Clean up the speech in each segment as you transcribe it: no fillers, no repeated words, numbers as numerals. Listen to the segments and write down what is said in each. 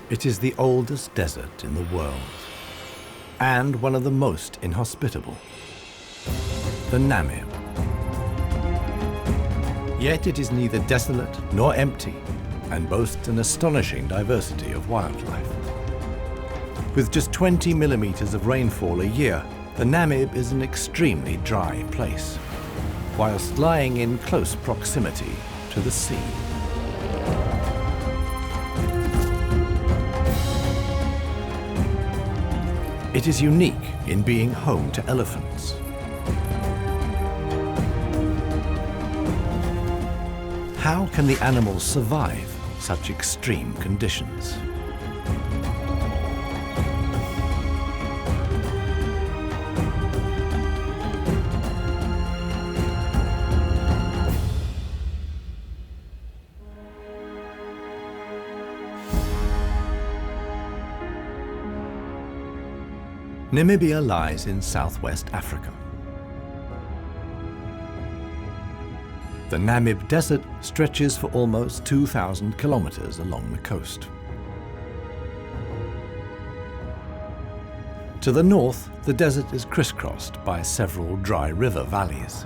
It is the oldest desert in the world, and one of the most inhospitable, the Namib. Yet it is neither desolate nor empty, and boasts an astonishing diversity of wildlife. With just 20 millimeters of rainfall a year, the Namib is an extremely dry place, whilst lying in close proximity to the sea. It is unique in being home to elephants. How can the animals survive such extreme conditions? Namibia lies in southwest Africa. The Namib Desert stretches for almost 2,000 kilometers along the coast. To the north, the desert is crisscrossed by several dry river valleys.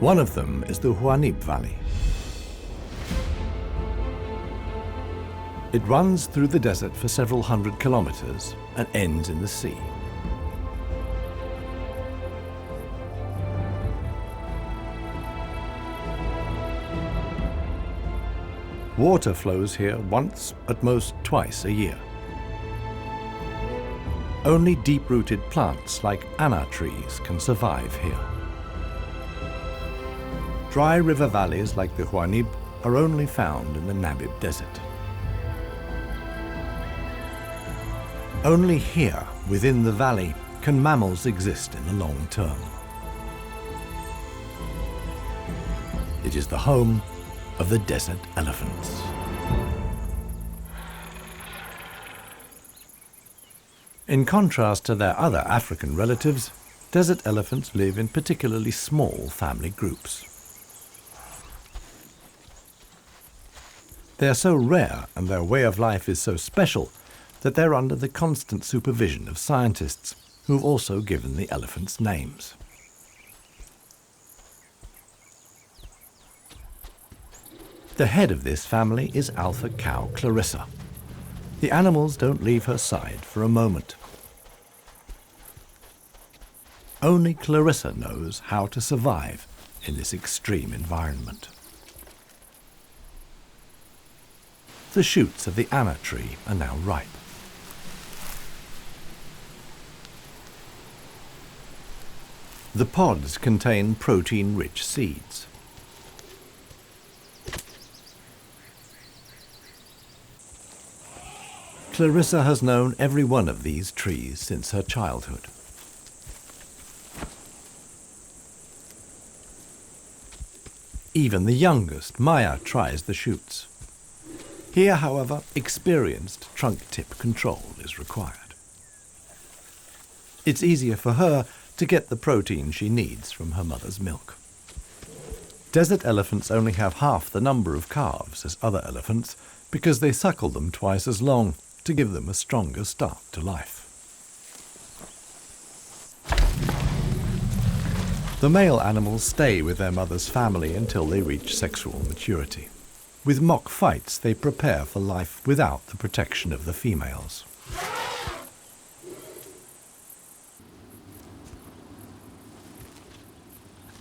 One of them is the Huanib Valley. It runs through the desert for several hundred kilometers and ends in the sea. Water flows here once, at most twice a year. Only deep-rooted plants like anna trees can survive here. Dry river valleys like the Huanib are only found in the Namib Desert. Only here, within the valley, can mammals exist in the long term. It is the home of the desert elephants. In contrast to their other African relatives, desert elephants live in particularly small family groups. They are so rare and their way of life is so special that they're under the constant supervision of scientists who've also given the elephants names. The head of this family is alpha cow Clarissa. The animals don't leave her side for a moment. Only Clarissa knows how to survive in this extreme environment. The shoots of the anna tree are now ripe. The pods contain protein-rich seeds. Clarissa has known every one of these trees since her childhood. Even the youngest, Maya, tries the shoots. Here, however, experienced trunk tip control is required. It's easier for her to get the protein she needs from her mother's milk. Desert elephants only have half the number of calves as other elephants because they suckle them twice as long to give them a stronger start to life. The male animals stay with their mother's family until they reach sexual maturity. With mock fights, they prepare for life without the protection of the females.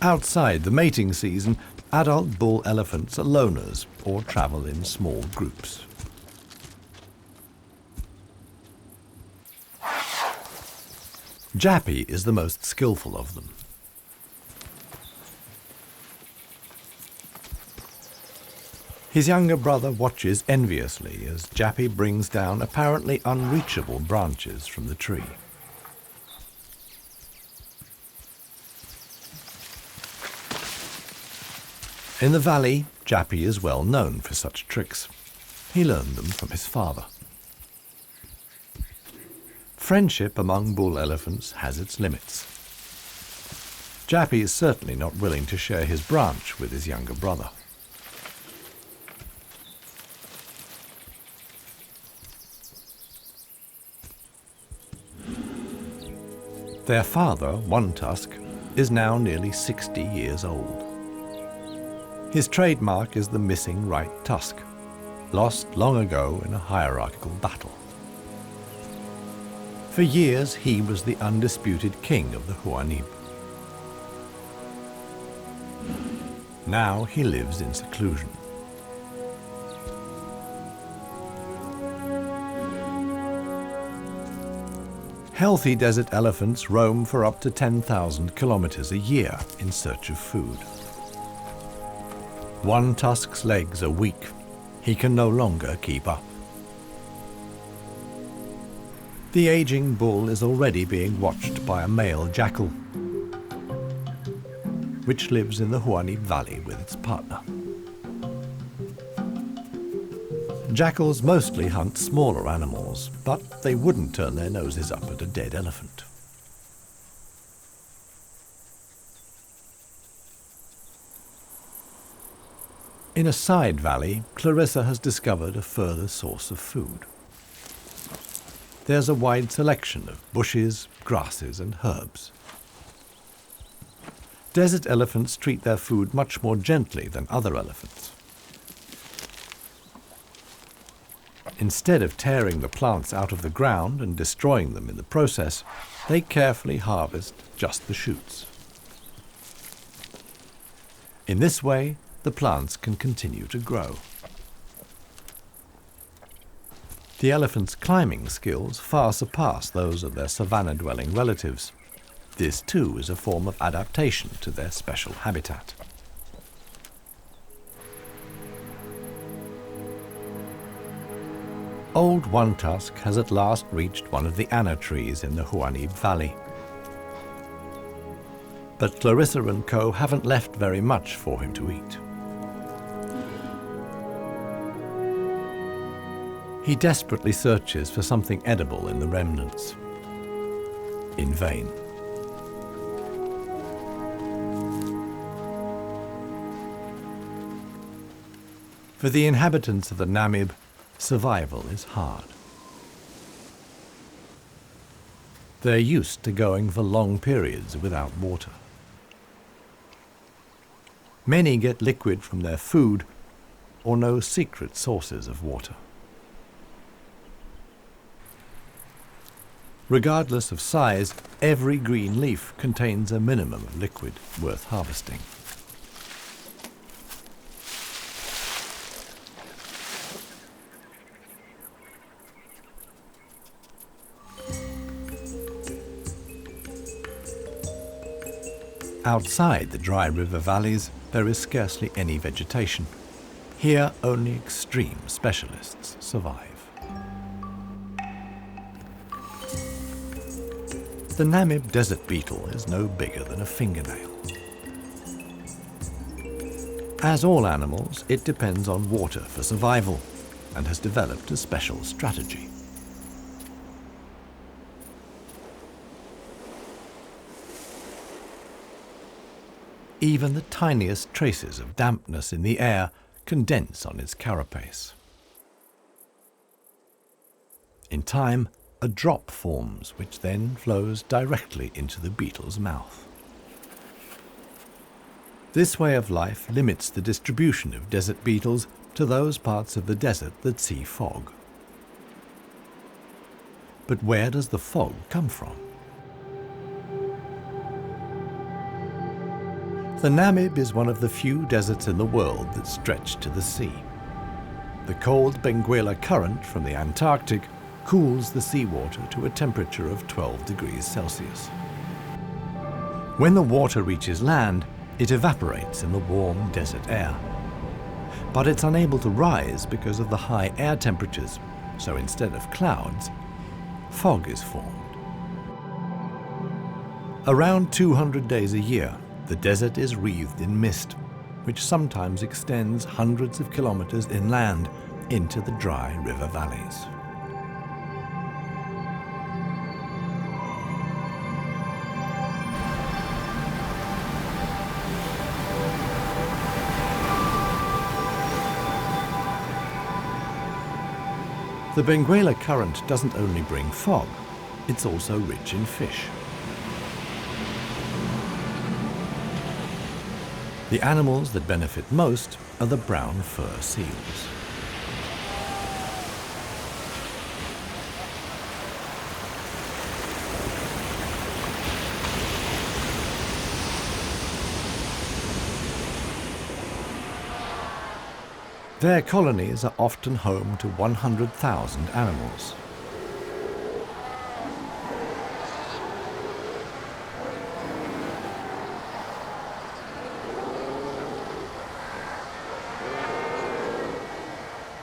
Outside the mating season, adult bull elephants are loners or travel in small groups. Jappy is the most skillful of them. His younger brother watches enviously as Jappy brings down apparently unreachable branches from the tree. In the valley, Jappy is well known for such tricks. He learned them from his father. Friendship among bull elephants has its limits. Jappy is certainly not willing to share his branch with his younger brother. Their father, One Tusk, is now nearly 60 years old. His trademark is the missing right tusk, lost long ago in a hierarchical battle. For years, he was the undisputed king of the Huanib. Now he lives in seclusion. Healthy desert elephants roam for up to 10,000 kilometers a year in search of food. One Tusk's legs are weak. He can no longer keep up. The aging bull is already being watched by a male jackal, which lives in the Huanib Valley with its partner. Jackals mostly hunt smaller animals, but they wouldn't turn their noses up at a dead elephant. In a side valley, Clarissa has discovered a further source of food. There's a wide selection of bushes, grasses, and herbs. Desert elephants treat their food much more gently than other elephants. Instead of tearing the plants out of the ground and destroying them in the process, they carefully harvest just the shoots. In this way, the plants can continue to grow. The elephants' climbing skills far surpass those of their savanna-dwelling relatives. This too is a form of adaptation to their special habitat. Old One Tusk has at last reached one of the anna trees in the Huanib Valley. But Clarissa and co. haven't left very much for him to eat. He desperately searches for something edible in the remnants. In vain. For the inhabitants of the Namib, survival is hard. They're used to going for long periods without water. Many get liquid from their food or know secret sources of water. Regardless of size, every green leaf contains a minimum of liquid worth harvesting. Outside the dry river valleys, there is scarcely any vegetation. Here, only extreme specialists survive. The Namib desert beetle is no bigger than a fingernail. As all animals, it depends on water for survival and has developed a special strategy. Even the tiniest traces of dampness in the air condense on its carapace. In time, a drop forms, which then flows directly into the beetle's mouth. This way of life limits the distribution of desert beetles to those parts of the desert that see fog. But where does the fog come from? The Namib is one of the few deserts in the world that stretch to the sea. The cold Benguela current from the Antarctic cools the seawater to a temperature of 12 degrees Celsius. When the water reaches land, it evaporates in the warm desert air. But it's unable to rise because of the high air temperatures, so instead of clouds, fog is formed. Around 200 days a year, the desert is wreathed in mist, which sometimes extends hundreds of kilometers inland into the dry river valleys. The Benguela current doesn't only bring fog, it's also rich in fish. The animals that benefit most are the brown fur seals. Their colonies are often home to 100,000 animals.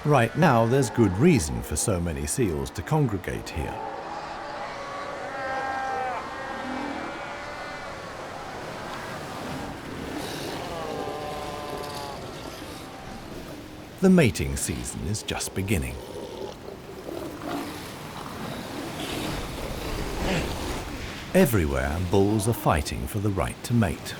Right now, there's good reason for so many seals to congregate here. The mating season is just beginning. Everywhere, bulls are fighting for the right to mate.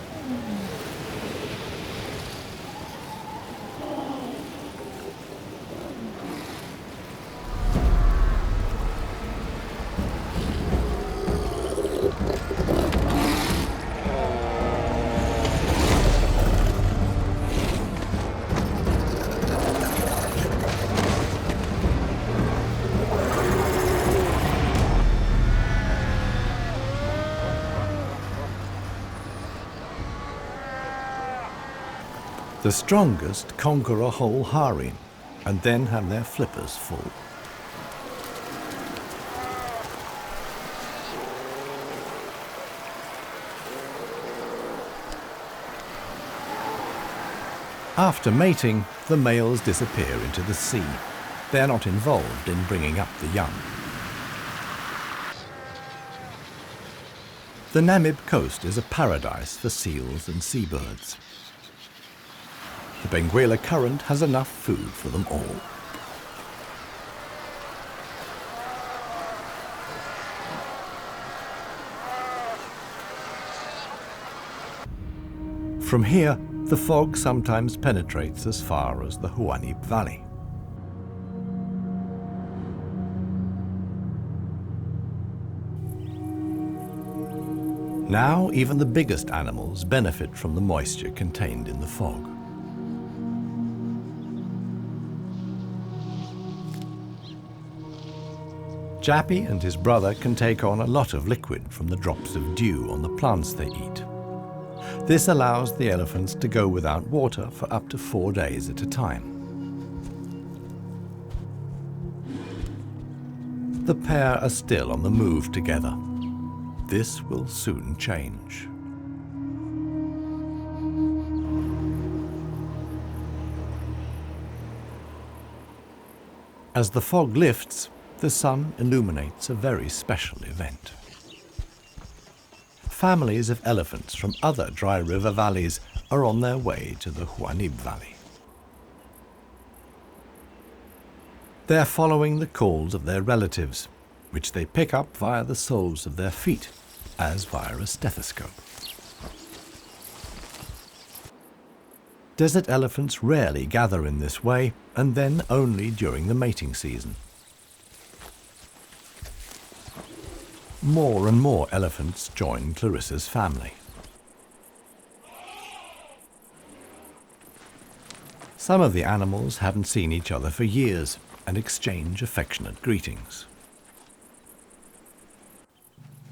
The strongest conquer a whole harem and then have their flippers full. After mating, the males disappear into the sea. They're not involved in bringing up the young. The Namib Coast is a paradise for seals and seabirds. The Benguela Current has enough food for them all. From here, the fog sometimes penetrates as far as the Huanim Valley. Now, even the biggest animals benefit from the moisture contained in the fog. Jappy and his brother can take on a lot of liquid from the drops of dew on the plants they eat. This allows the elephants to go without water for up to 4 days at a time. The pair are still on the move together. This will soon change. As the fog lifts, the sun illuminates a very special event. Families of elephants from other dry river valleys are on their way to the Huanim Valley. They're following the calls of their relatives, which they pick up via the soles of their feet, as via a stethoscope. Desert elephants rarely gather in this way, and then only during the mating season. More and more elephants join Clarissa's family. Some of the animals haven't seen each other for years and exchange affectionate greetings.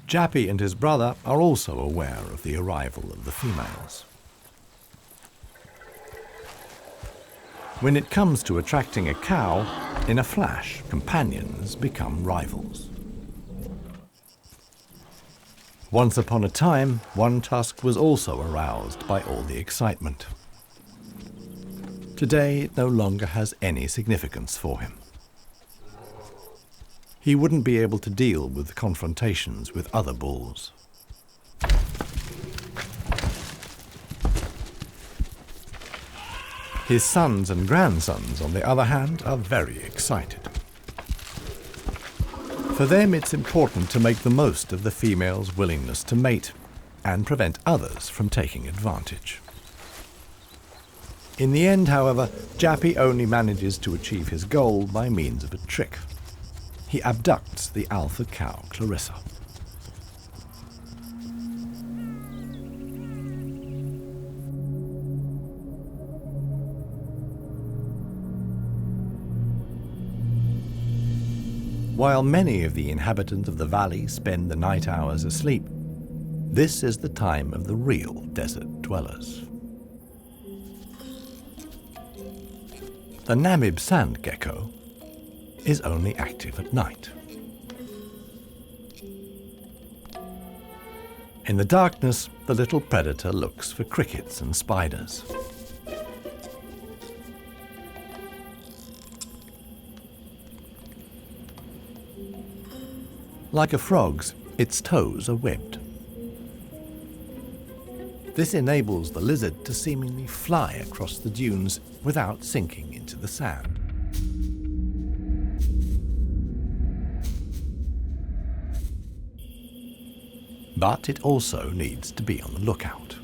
Jappy and his brother are also aware of the arrival of the females. When it comes to attracting a cow, in a flash, companions become rivals. Once upon a time, One Tusk was also aroused by all the excitement. Today, it no longer has any significance for him. He wouldn't be able to deal with confrontations with other bulls. His sons and grandsons, on the other hand, are very excited. For them, it's important to make the most of the female's willingness to mate and prevent others from taking advantage. In the end, however, Jappy only manages to achieve his goal by means of a trick. He abducts the alpha cow, Clarissa. While many of the inhabitants of the valley spend the night hours asleep, this is the time of the real desert dwellers. The Namib sand gecko is only active at night. In the darkness, the little predator looks for crickets and spiders. Like a frog's, its toes are webbed. This enables the lizard to seemingly fly across the dunes without sinking into the sand. But it also needs to be on the lookout.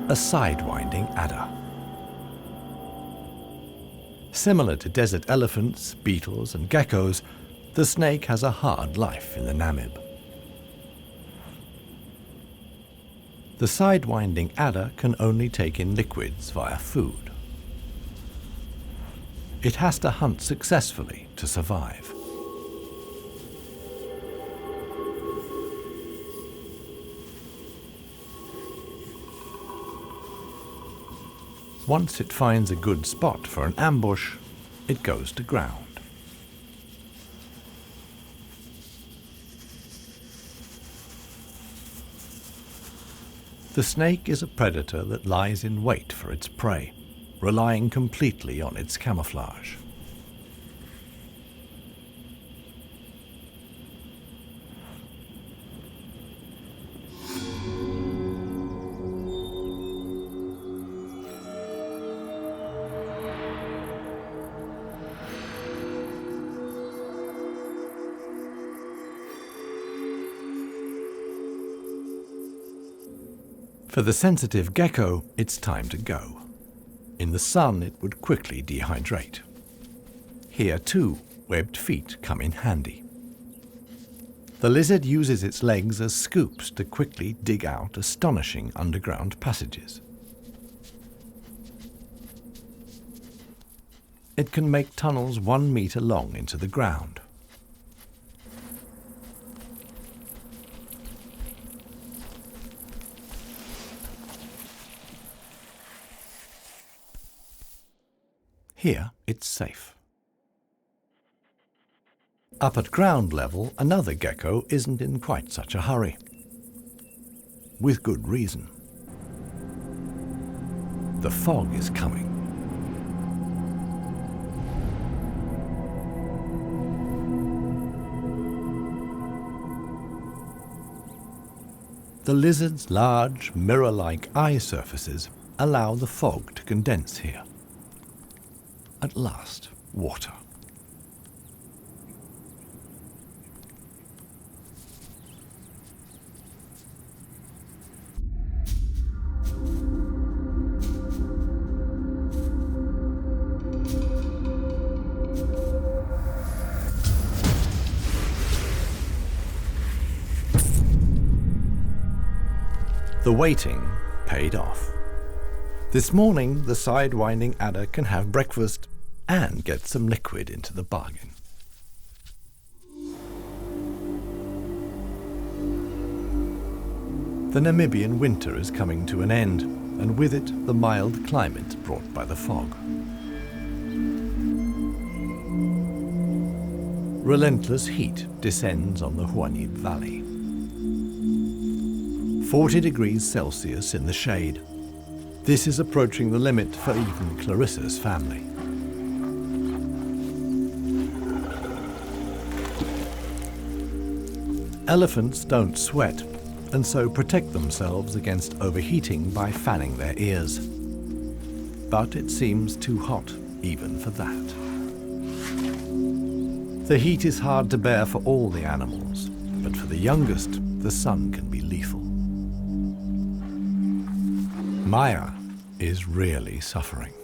A sidewinding adder. Similar to desert elephants, beetles, and geckos, the snake has a hard life in the Namib. The sidewinding adder can only take in liquids via food. It has to hunt successfully to survive. Once it finds a good spot for an ambush, it goes to ground. The snake is a predator that lies in wait for its prey, relying completely on its camouflage. For the sensitive gecko, it's time to go. In the sun, it would quickly dehydrate. Here, too, webbed feet come in handy. The lizard uses its legs as scoops to quickly dig out astonishing underground passages. It can make tunnels 1 meter long into the ground. Here, it's safe. Up at ground level, another gecko isn't in quite such a hurry. With good reason. The fog is coming. The lizard's large, mirror-like eye surfaces allow the fog to condense here. At last, water. The waiting paid off. This morning, the sidewinding adder can have breakfast and get some liquid into the bargain. The Namibian winter is coming to an end, and with it the mild climate brought by the fog. Relentless heat descends on the Huanib Valley. 40 degrees Celsius in the shade. This is approaching the limit for even Clarissa's family. Elephants don't sweat, and so protect themselves against overheating by fanning their ears. But it seems too hot, even for that. The heat is hard to bear for all the animals, but for the youngest, the sun can be lethal. Maya is really suffering.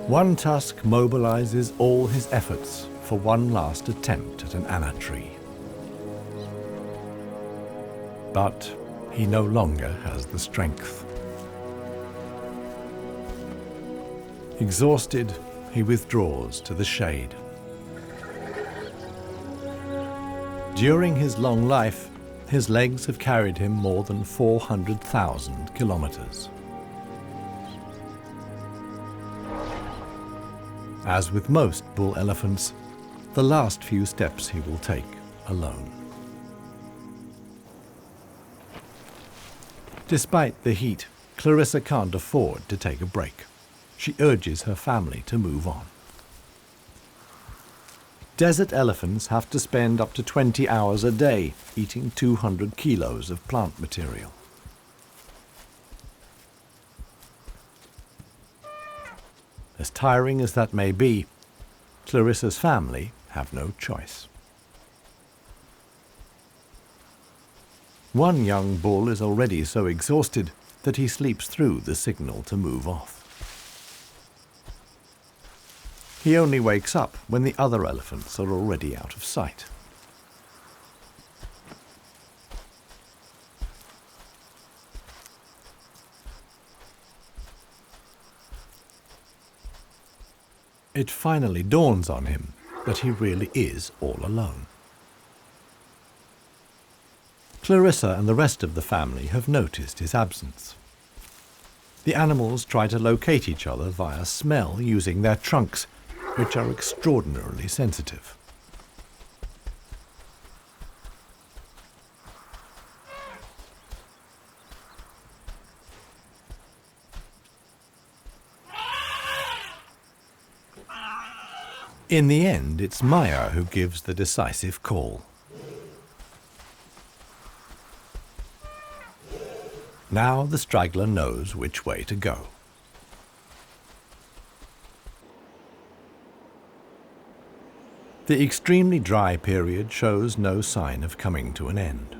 One Tusk mobilizes all his efforts for one last attempt at an Anna tree. But he no longer has the strength. Exhausted, he withdraws to the shade. During his long life, his legs have carried him more than 400,000 kilometers. As with most bull elephants, the last few steps he will take alone. Despite the heat, Clarissa can't afford to take a break. She urges her family to move on. Desert elephants have to spend up to 20 hours a day eating 200 kilos of plant material. As tiring as that may be, Clarissa's family have no choice. One young bull is already so exhausted that he sleeps through the signal to move off. He only wakes up when the other elephants are already out of sight. It finally dawns on him that he really is all alone. Clarissa and the rest of the family have noticed his absence. The animals try to locate each other via smell using their trunks, which are extraordinarily sensitive. In the end, it's Maya who gives the decisive call. Now the straggler knows which way to go. The extremely dry period shows no sign of coming to an end.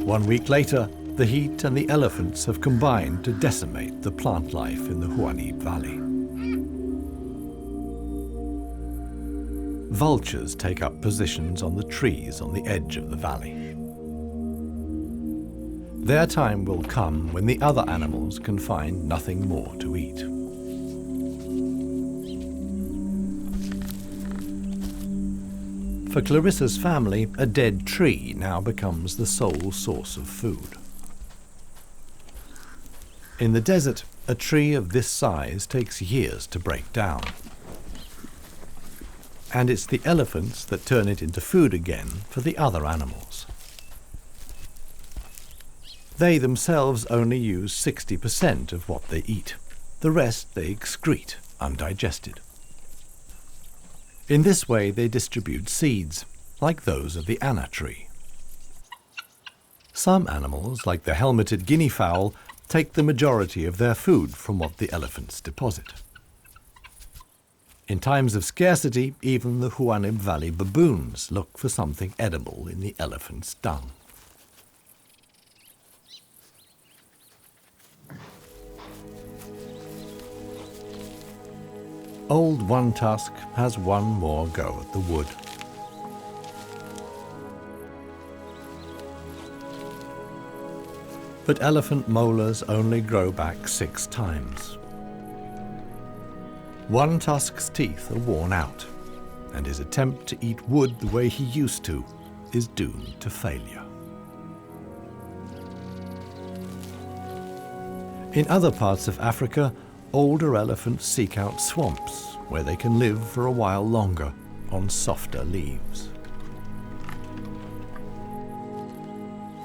1 week later, the heat and the elephants have combined to decimate the plant life in the Huanib Valley. Vultures take up positions on the trees on the edge of the valley. Their time will come when the other animals can find nothing more to eat. For Clarissa's family, a dead tree now becomes the sole source of food. In the desert, a tree of this size takes years to break down. And it's the elephants that turn it into food again for the other animals. They themselves only use 60% of what they eat. The rest they excrete undigested. In this way they distribute seeds, like those of the Anna tree. Some animals, like the helmeted guinea fowl, take the majority of their food from what the elephants deposit. In times of scarcity, even the Huanib Valley baboons look for something edible in the elephant's dung. Old One Tusk has one more go at the wood. But elephant molars only grow back 6 times. One Tusk's teeth are worn out, and his attempt to eat wood the way he used to is doomed to failure. In other parts of Africa, older elephants seek out swamps where they can live for a while longer on softer leaves.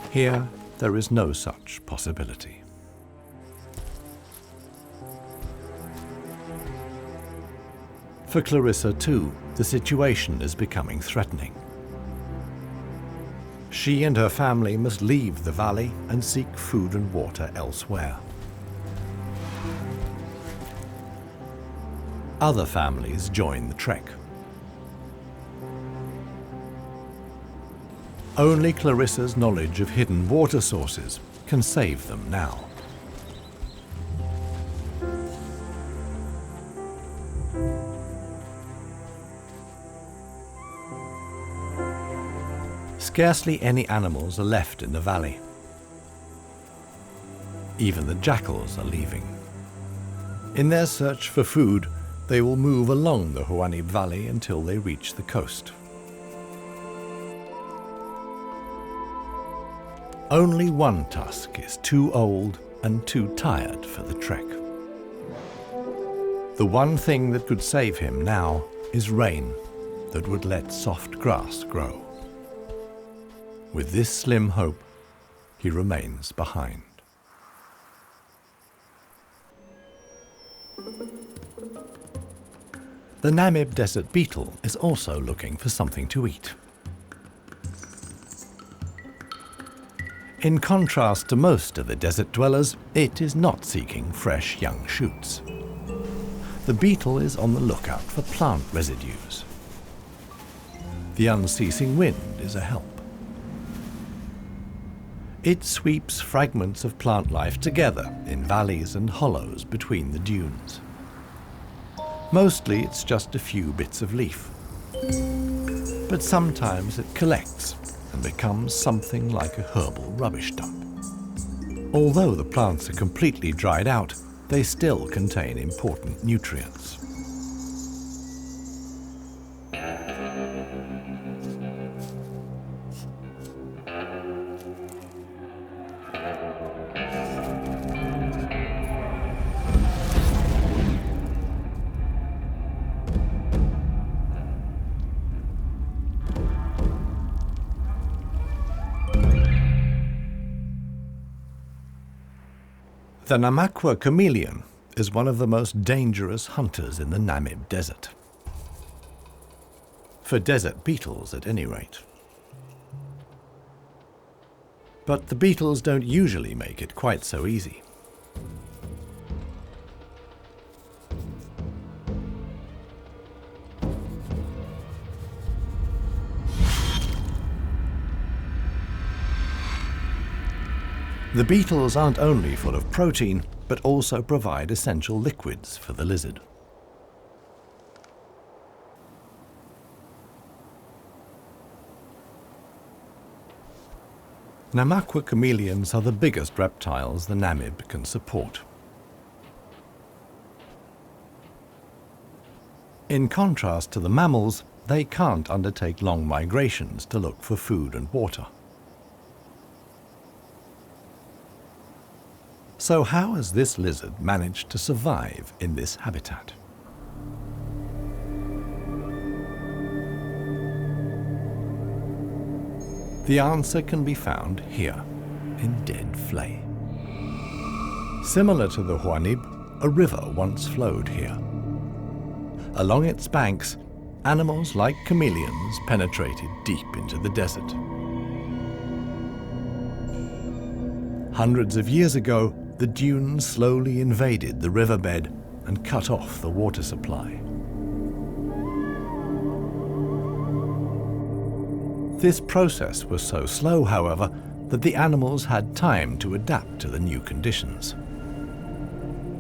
Here, there is no such possibility. For Clarissa, too, the situation is becoming threatening. She and her family must leave the valley and seek food and water elsewhere. Other families join the trek. Only Clarissa's knowledge of hidden water sources can save them now. Scarcely any animals are left in the valley. Even the jackals are leaving. In their search for food, they will move along the Huanib Valley until they reach the coast. Only one tusk is too old and too tired for the trek. The one thing that could save him now is rain that would let soft grass grow. With this slim hope, he remains behind. The Namib desert beetle is also looking for something to eat. In contrast to most of the desert dwellers, it is not seeking fresh young shoots. The beetle is on the lookout for plant residues. The unceasing wind is a help. It sweeps fragments of plant life together in valleys and hollows between the dunes. Mostly it's just a few bits of leaf. But sometimes it collects and becomes something like a herbal rubbish dump. Although the plants are completely dried out, they still contain important nutrients. The Namaqua chameleon is one of the most dangerous hunters in the Namib Desert. For desert beetles, at any rate. But the beetles don't usually make it quite so easy. The beetles aren't only full of protein, but also provide essential liquids for the lizard. Namaqua chameleons are the biggest reptiles the Namib can support. In contrast to the mammals, they can't undertake long migrations to look for food and water. So how has this lizard managed to survive in this habitat? The answer can be found here, in Dead Flay. Similar to the Huanib, a river once flowed here. Along its banks, animals like chameleons penetrated deep into the desert. Hundreds of years ago, the dunes slowly invaded the riverbed and cut off the water supply. This process was so slow, however, that the animals had time to adapt to the new conditions,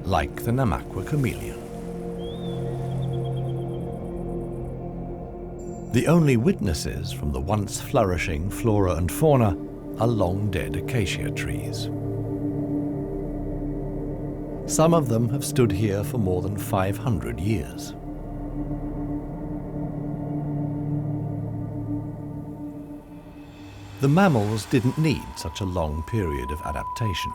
like the Namaqua chameleon. The only witnesses from the once flourishing flora and fauna are long-dead acacia trees. Some of them have stood here for more than 500 years. The mammals didn't need such a long period of adaptation.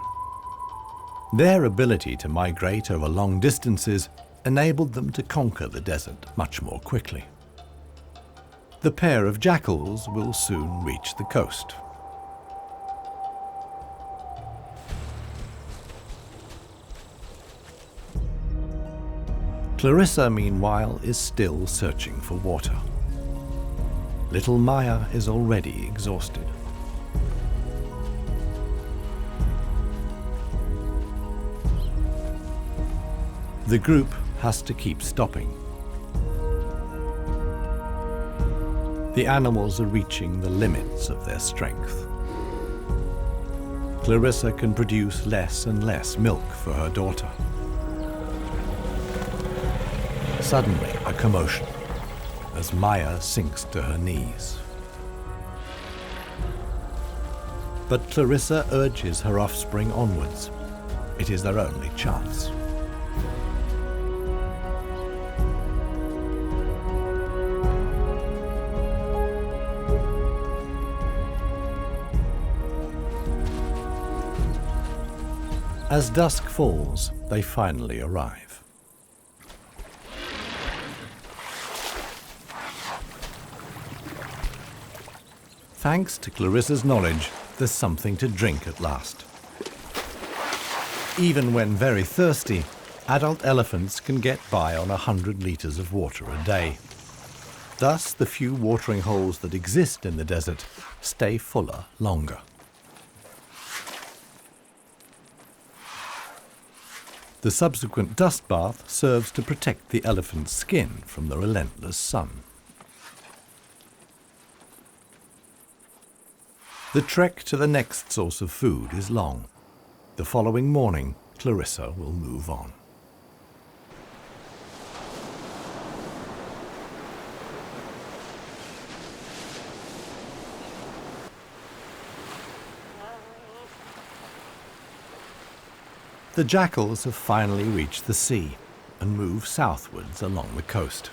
Their ability to migrate over long distances enabled them to conquer the desert much more quickly. The pair of jackals will soon reach the coast. Clarissa, meanwhile, is still searching for water. Little Maya is already exhausted. The group has to keep stopping. The animals are reaching the limits of their strength. Clarissa can produce less and less milk for her daughter. Suddenly, a commotion as Maya sinks to her knees. But Clarissa urges her offspring onwards. It is their only chance. As dusk falls, they finally arrive. Thanks to Clarissa's knowledge, there's something to drink at last. Even when very thirsty, adult elephants can get by on 100 litres of water a day. Thus, the few watering holes that exist in the desert stay fuller longer. The subsequent dust bath serves to protect the elephant's skin from the relentless sun. The trek to the next source of food is long. The following morning, Clarissa will move on. The jackals have finally reached the sea and move southwards along the coast.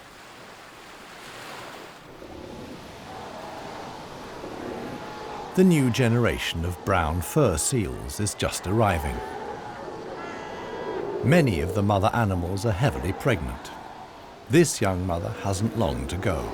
The new generation of brown fur seals is just arriving. Many of the mother animals are heavily pregnant. This young mother hasn't long to go.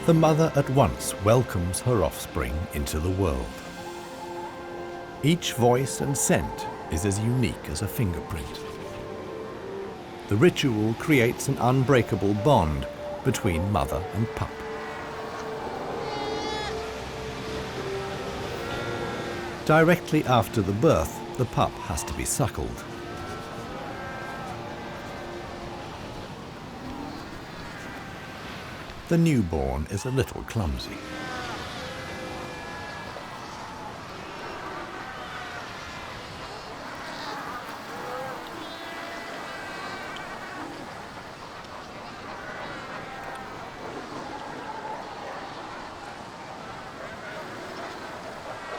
The mother at once welcomes her offspring into the world. Each voice and scent is as unique as a fingerprint. The ritual creates an unbreakable bond between mother and pup. Directly after the birth, the pup has to be suckled. The newborn is a little clumsy.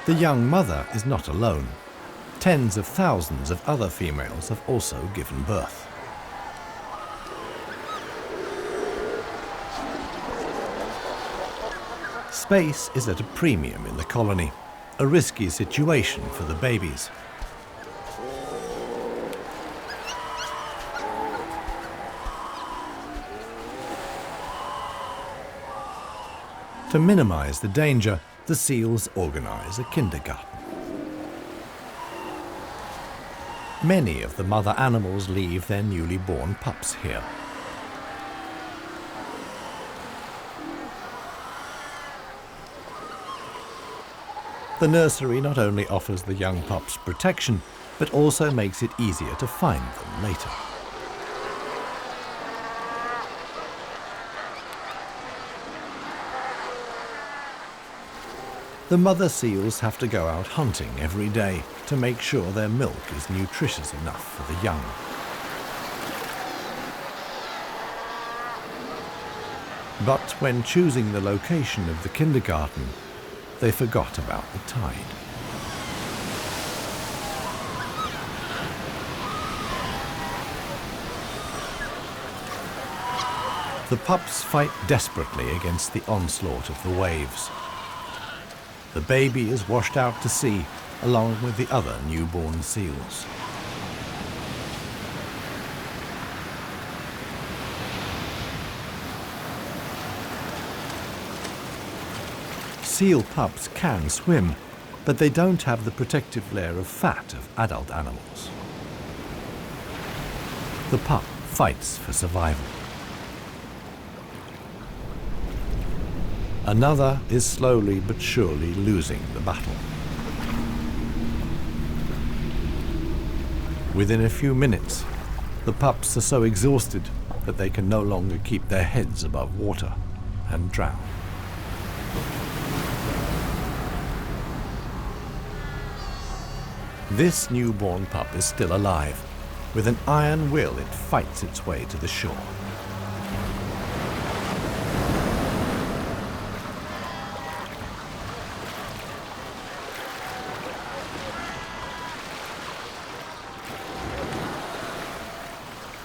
The young mother is not alone. Tens of thousands of other females have also given birth. Space is at a premium in the colony, a risky situation for the babies. To minimize the danger, the seals organize a kindergarten. Many of the mother animals leave their newly born pups here. The nursery not only offers the young pups protection, but also makes it easier to find them later. The mother seals have to go out hunting every day to make sure their milk is nutritious enough for the young. But when choosing the location of the kindergarten, they forgot about the tide. The pups fight desperately against the onslaught of the waves. The baby is washed out to sea along with the other newborn seals. Seal pups can swim, but they don't have the protective layer of fat of adult animals. The pup fights for survival. Another is slowly but surely losing the battle. Within a few minutes, The pups are so exhausted that they can no longer keep their heads above water and drown. This newborn pup is still alive. With an iron will, it fights its way to the shore.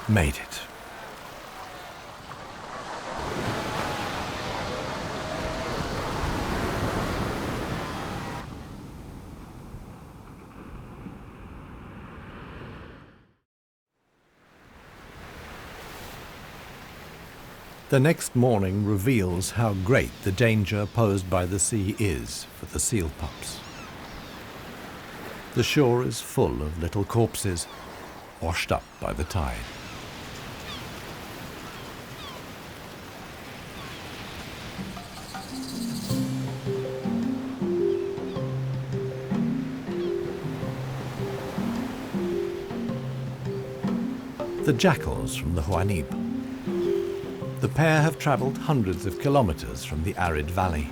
Made it. The next morning reveals how great the danger posed by the sea is for the seal pups. The shore is full of little corpses, washed up by the tide. The jackals from the Huanib. The pair have travelled hundreds of kilometres from the arid valley.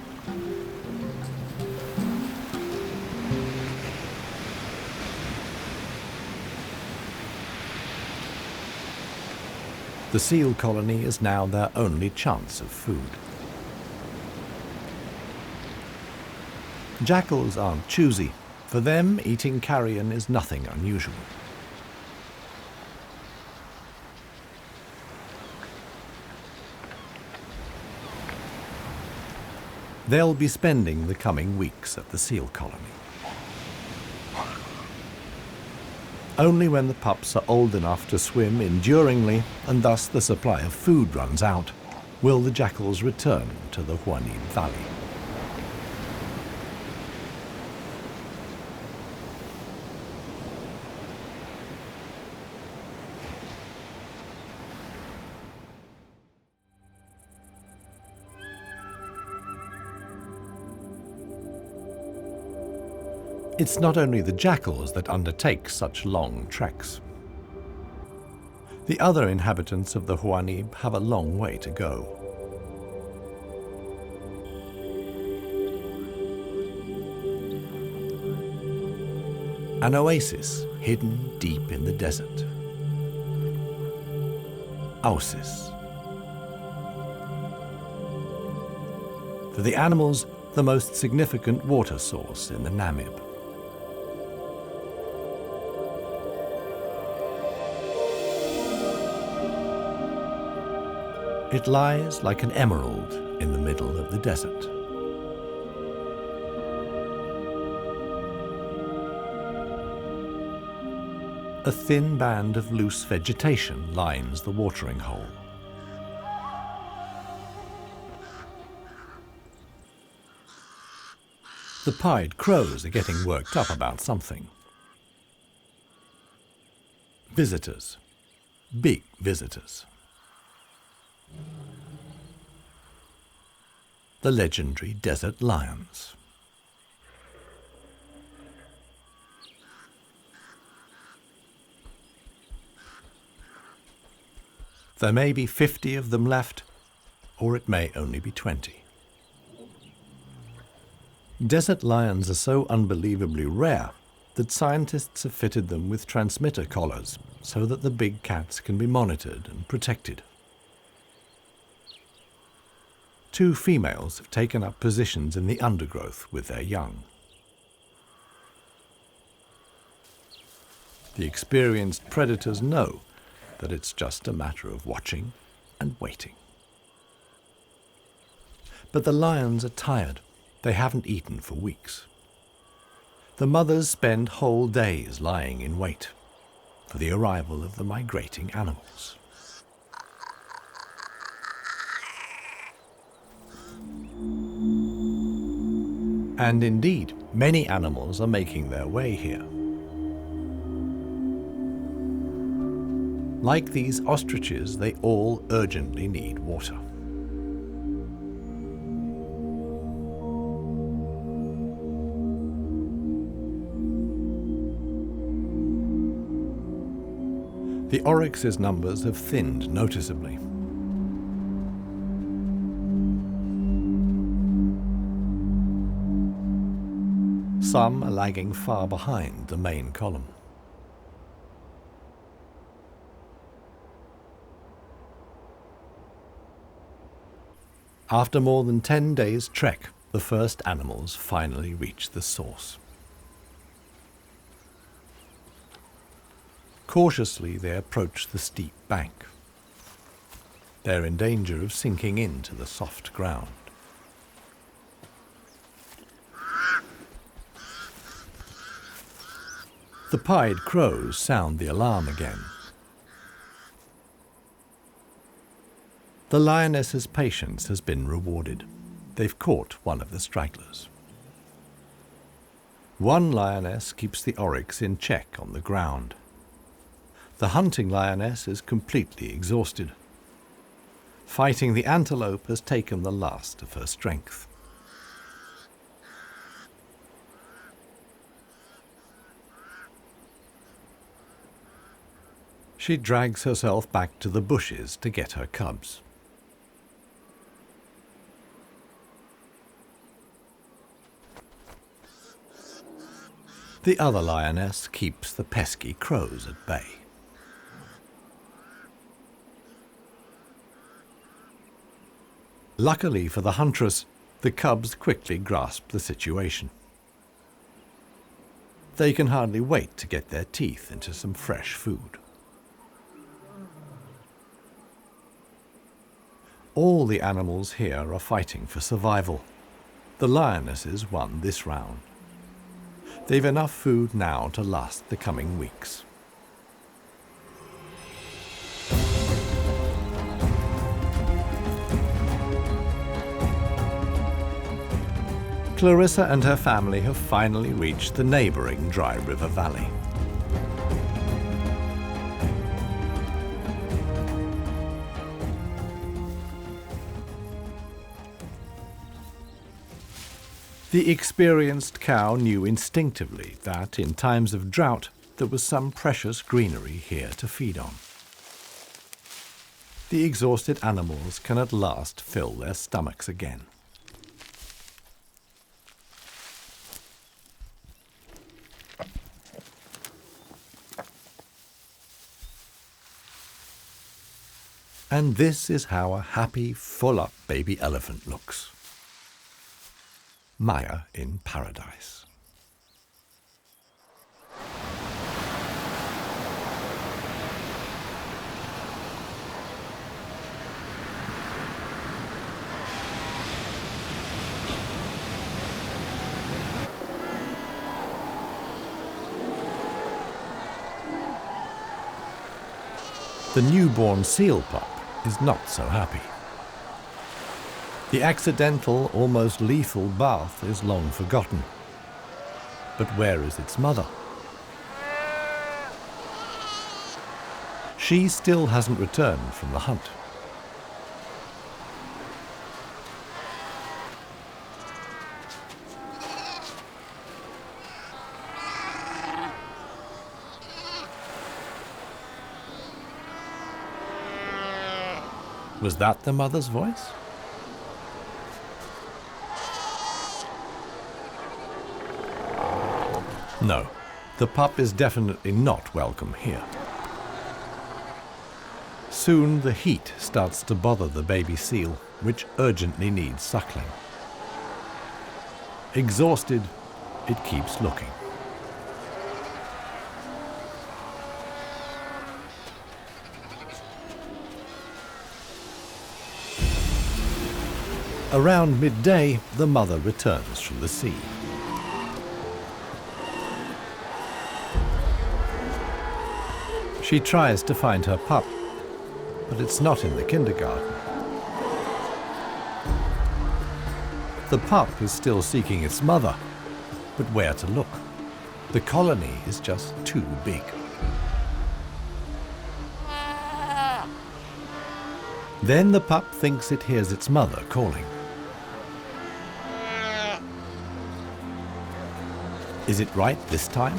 The seal colony is now their only chance of food. Jackals aren't choosy. For them, eating carrion is nothing unusual. They'll be spending the coming weeks at the seal colony. Only when the pups are old enough to swim enduringly, and thus the supply of food runs out, will the jackals return to the Huanib Valley. It's not only the jackals that undertake such long treks. The other inhabitants of the Huanib have a long way to go. An oasis hidden deep in the desert. Oasis. For the animals, the most significant water source in the Namib. It lies like an emerald in the middle of the desert. A thin band of loose vegetation lines the watering hole. The pied crows are getting worked up about something. Visitors. Big visitors. The legendary desert lions. There may be 50 of them left, or it may only be 20. Desert lions are so unbelievably rare that scientists have fitted them with transmitter collars so that the big cats can be monitored and protected. 2 females have taken up positions in the undergrowth with their young. The experienced predators know that it's just a matter of watching and waiting. But the lions are tired. They haven't eaten for weeks. The mothers spend whole days lying in wait for the arrival of the migrating animals. And indeed, many animals are making their way here. Like these ostriches, they all urgently need water. The oryx's numbers have thinned noticeably. Some are lagging far behind the main column. After more than 10 days' trek, the first animals finally reach the source. Cautiously, they approach the steep bank. They're in danger of sinking into the soft ground. The pied crows sound the alarm again. The lioness's patience has been rewarded. They've caught one of the stragglers. One lioness keeps the oryx in check on the ground. The hunting lioness is completely exhausted. Fighting the antelope has taken the last of her strength. She drags herself back to the bushes to get her cubs. The other lioness keeps the pesky crows at bay. Luckily for the huntress, the cubs quickly grasp the situation. They can hardly wait to get their teeth into some fresh food. All the animals here are fighting for survival. The lionesses won this round. They've enough food now to last the coming weeks. Clarissa and her family have finally reached the neighboring Dry River Valley. The experienced cow knew instinctively that in times of drought there was some precious greenery here to feed on. The exhausted animals can at last fill their stomachs again. And this is how a happy, full-up baby elephant looks. Maya in paradise. The newborn seal pup is not so happy. The accidental, almost lethal bath is long forgotten. But where is its mother? She still hasn't returned from the hunt. Was that the mother's voice? No, the pup is definitely not welcome here. Soon the heat starts to bother the baby seal, which urgently needs suckling. Exhausted, it keeps looking. Around midday, the mother returns from the sea. She tries to find her pup, but it's not in the kindergarten. The pup is still seeking its mother, but where to look? The colony is just too big. Then the pup thinks it hears its mother calling. Is it right this time?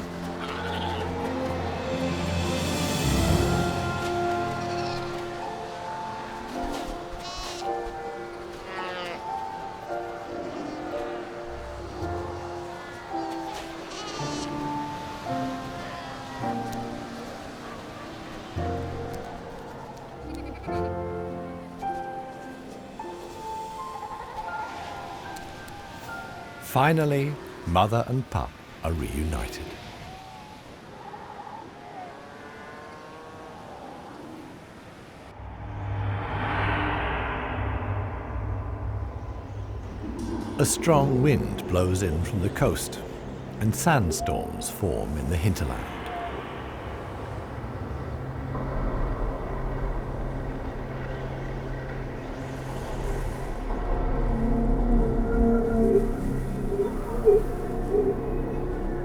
Finally, mother and pup are reunited. A strong wind blows in from the coast, and sandstorms form in the hinterland.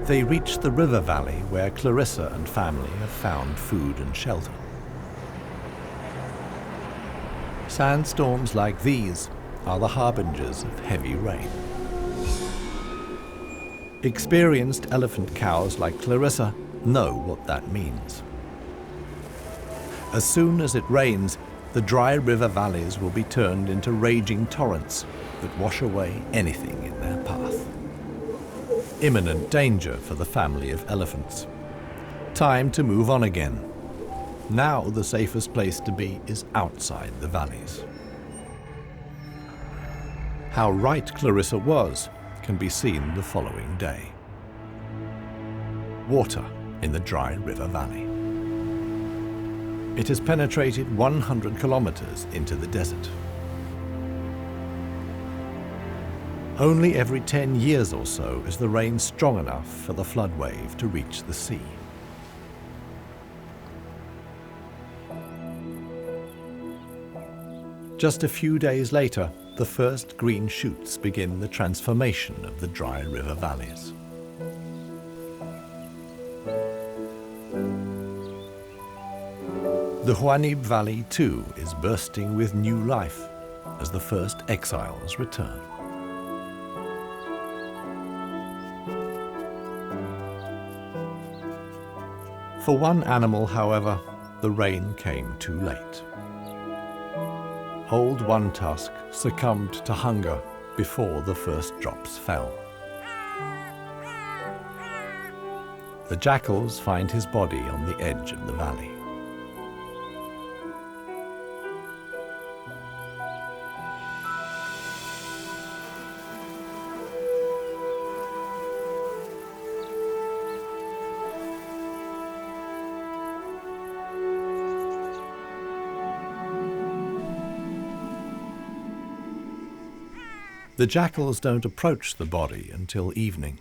They reach the river valley where Clarissa and family have found food and shelter. Sandstorms like these are the harbingers of heavy rain. Experienced elephant cows like Clarissa know what that means. As soon as it rains, the dry river valleys will be turned into raging torrents that wash away anything in their path. Imminent danger for the family of elephants. Time to move on again. Now the safest place to be is outside the valleys. How right Clarissa was can be seen the following day. Water in the dry river valley. It has penetrated 100 kilometers into the desert. Only every 10 years or so is the rain strong enough for the flood wave to reach the sea. Just a few days later, the first green shoots begin the transformation of the dry river valleys. The Huanib Valley, too, is bursting with new life as the first exiles return. For one animal, however, the rain came too late. Old One Tusk succumbed to hunger before the first drops fell. The jackals find his body on the edge of the valley. The jackals don't approach the body until evening.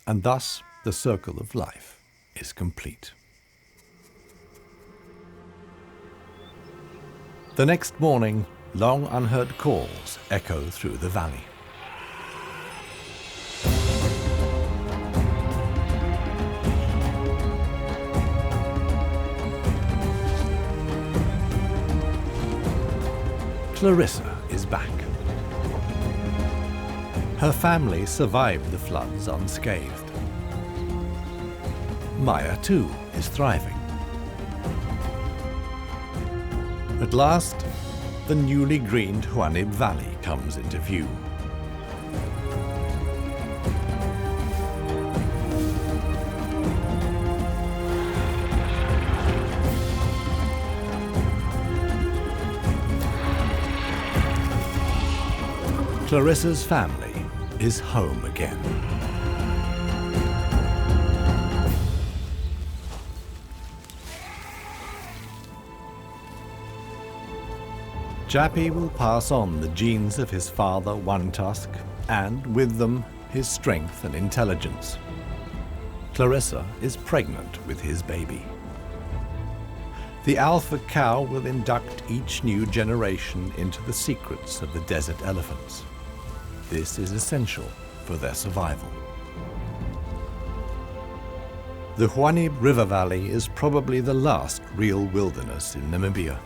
And thus the circle of life is complete. The next morning, long unheard calls echo through the valley. Clarissa is back. Her family survived the floods unscathed. Maya, too, is thriving. At last, the newly greened Huanib Valley comes into view. Clarissa's family is home again. Jappy will pass on the genes of his father, One Tusk, and with them, his strength and intelligence. Clarissa is pregnant with his baby. The alpha cow will induct each new generation into the secrets of the desert elephants. This is essential for their survival. The Huanib River Valley is probably the last real wilderness in Namibia,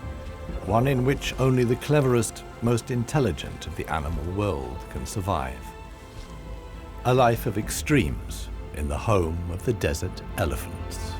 one in which only the cleverest, most intelligent of the animal world can survive. A life of extremes in the home of the desert elephants.